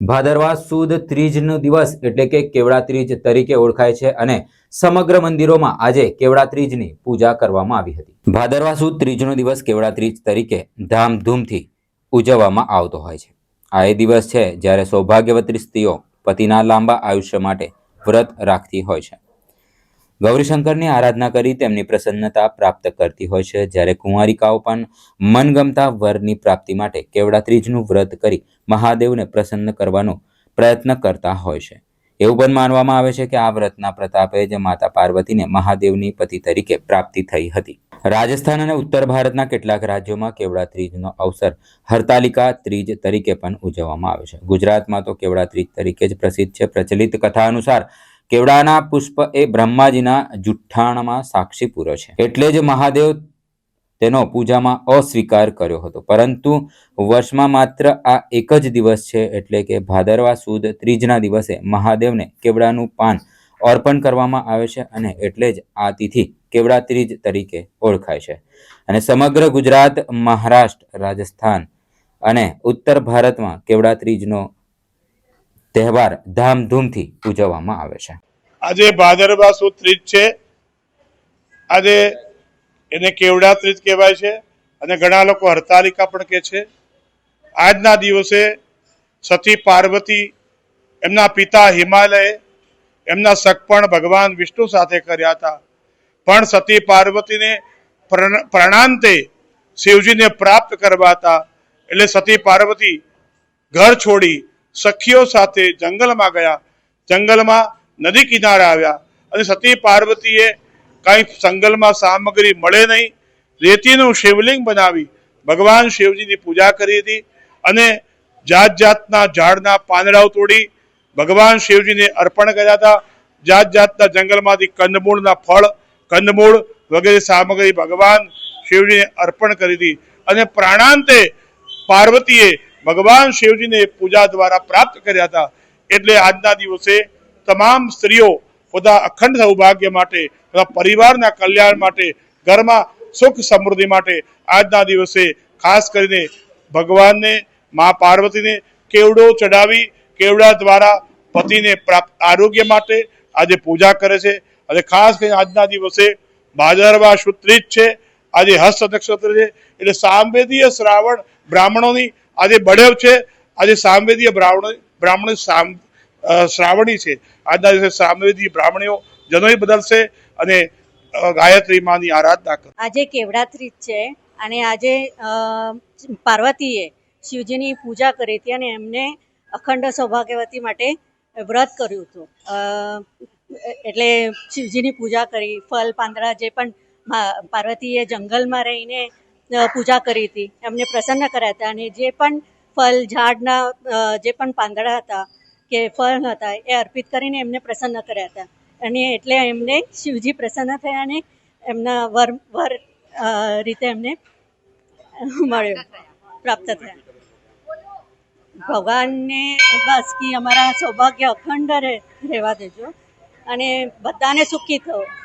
ભાદરવા સુદ ત્રીજનો દિવસ એટલે કે કેવડા ત્રીજ તરીકે ઓળખાય છે અને સમગ્ર મંદિરોમાં આજે કેવડા ત્રીજની પૂજા કરવામાં આવી હતી। ભાદરવા સુદ ત્રીજનો દિવસ કેવડા ત્રીજ તરીકે ધામધૂમથી ઉજવવામાં આવતો હોય છે। આ એ દિવસ છે જ્યારે સૌભાગ્યવતી સ્ત્રીઓ પતિના લાંબા આયુષ્ય માટે વ્રત રાખતી હોય છે, ગૌરીશંકરની આરાધના કરી તેમની પ્રસન્નતા પ્રાપ્ત કરતી હોય છે, જ્યારે કુંવારિકાઓ પણ મનગમતા વરની પ્રાપ્તિ માટે કેવડા ત્રીજનું વ્રત કરી મહાદેવને પ્રસન્ન કરવાનો પ્રયત્ન કરતા હોય છે। એવું પણ માનવામાં આવે છે કે આ વ્રતના પ્રતાપે જ માતા પાર્વતીને મહાદેવની પતિ તરીકે પ્રાપ્તિ થઈ હતી। રાજસ્થાન અને ઉત્તર ભારતના કેટલાક રાજ્યોમાં કેવડા ત્રીજનો અવસર હરતાલિકા ત્રીજ તરીકે પણ ઉજવવામાં આવે છે। ગુજરાતમાં તો કેવડા ત્રીજ તરીકે જ પ્રસિદ્ધ છે। પ્રચલિત કથા અનુસાર કેવડાના પુષ્પ એ બ્રહ્માજીના જુઠ્ઠાણામાં સાક્ષી પુરો છે, એટલે જ મહાદેવ તેનો પૂજામાં અસ્વીકાર કર્યો હતો, પરંતુ વર્ષમાં માત્ર આ એક જ દિવસ છે, એટલે કે ભાદરવા સુદ ત્રીજના દિવસે મહાદેવને કેવડાનું પાન અર્પણ કરવામાં આવે છે અને એટલે જ આ તિથિ કેવડા ત્રીજ તરીકે ઓળખાય છે। અને સમગ્ર ગુજરાત, મહારાષ્ટ્ર, રાજસ્થાન અને ઉત્તર ભારતમાં કેવડા ત્રીજનો તહેવાર ધામધૂમથી ઉજવવામાં આવે છે। આજે ભાદરવા સુદ ત્રીજ છે। આજે એને કેવડા ત્રીજ કહેવાય છે અને ઘણા લોકો હરતાલિકા પણ કહે છે। આજના દિવસે સતી પાર્વતી એમના પિતા હિમાલય એમના સગપણ ભગવાન વિષ્ણુ સાથે કર્યા હતા, પણ સતી પાર્વતીને પ્રણાંતે શિવજીને પ્રાપ્ત કરવા હતા, એટલે સતી પાર્વતી ઘર છોડી સખીઓ સાથે જંગલમાં ગયા। જંગલમાં નદી કિનારે આવ્યા અને સતી પાર્વતીએ કઈ જંગલમાં સામગ્રી મળે નહીં, રેતીનું શિવલિંગ બનાવી ભગવાન શિવજીની પૂજા કરી હતી અને જાત જાતના ઝાડના પાંદડાઓ તોડી ભગવાન શિવજીને અર્પણ કર્યા હતા। જાત જાતના જંગલમાંથી કંદમૂળના ફળ, કંદમૂળ વગેરે સામગ્રી ભગવાન શિવજીને અર્પણ કરી હતી અને પ્રાણાંતે પાર્વતીએ ભગવાન શિવજીને પૂજા દ્વારા પ્રાપ્ત કર્યા હતા। એટલે આજના દિવસે તમામ સ્ત્રીઓ પોતાના અખંડ સૌભાગ્ય માટે, પોતાના પરિવારના કલ્યાણ માટે, ઘરમાં સુખ સમૃદ્ધિ માટે આજના દિવસે ખાસ કરીને ભગવાનને, મા પાર્વતીને કેવડો ચડાવી કેવડા દ્વારા પતિને પ્રાપ્ત આરોગ્ય માટે આજે પૂજા કરે છે। અને ખાસ કરીને આજના દિવસે ભાદરવા સુદ ત્રીજ છે, આજે હસ્ત નક્ષત્ર છે, એટલે સામવેદીય શ્રાવણ બ્રાહ્મણોની આજે બળેવ છે। આજે સામવેદીય બ્રાહ્મણો શ્રાવણી છે। આજના દિવસે સામવેદી બ્રાહ્મણીઓ જનોઈ બદલશે અને ગાયત્રી માની આરાધના કરશે। આજે કેવડા ત્રીજ છે અને આજે પાર્વતીએ શિવજીની પૂજા કરી હતી અને એમને અખંડ સૌભાગ્યવતી માટે વ્રત કર્યું હતું, એટલે શિવજીની પૂજા કરી, ફળ પાંદડા જે પણ પાર્વતીએ જંગલમાં રહીને પૂજા કરી હતી, એમને પ્રસન્ન કર્યા હતા અને જે પણ ફળ ઝાડના જે પણ પાંદડા હતા કે ફળ હતા એ અર્પિત કરીને એમને પ્રસન્ન કર્યા હતા અને એટલે એમને શિવજી પ્રસન્ન થયા અને એમના વર રીતે એમને મળ્યો, પ્રાપ્ત થયા। ભગવાનને બસ કે અમારા સૌભાગ્ય અખંડ રહેવા દેજો અને બધાને સુખી થવો।